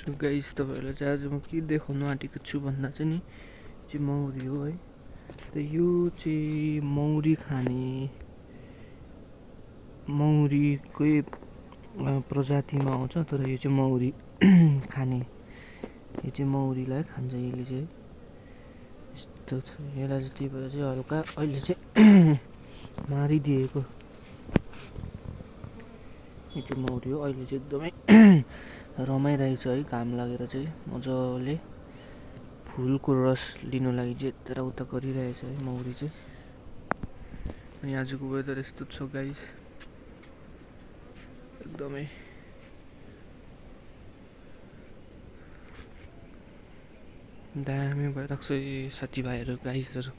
Guys तपाईँहरूलाई चाहिँ आज म के देखाउनु आँटेको छु भन्दा चाहिँ नि चाहिँ मौरी हो है। त यो चाहिँ मौरी खाने मौरीकै प्रजातिमा आउँछ, तर यो चाहिँ मौरी खाने, यो चाहिँ मौरीलाई खान्छ यसले चाहिँ। यस्तो छ यसलाई चाहिँ, त्यही भएर चाहिँ हल्का अहिले चाहिँ मारिदिएको। यो चाहिँ मौरी हो, अहिले चाहिँ एकदमै रमाइरहेछ है, घाम लागेर चाहिँ मजाले फुलको रस लिनु लागि चाहिँ यताउता गरिरहेछ है मौरी चाहिँ। अनि आजको वेदर यस्तो छ गाइस, एकदमै दामी भइरहेको छ साथीभाइहरू गाइसहरू।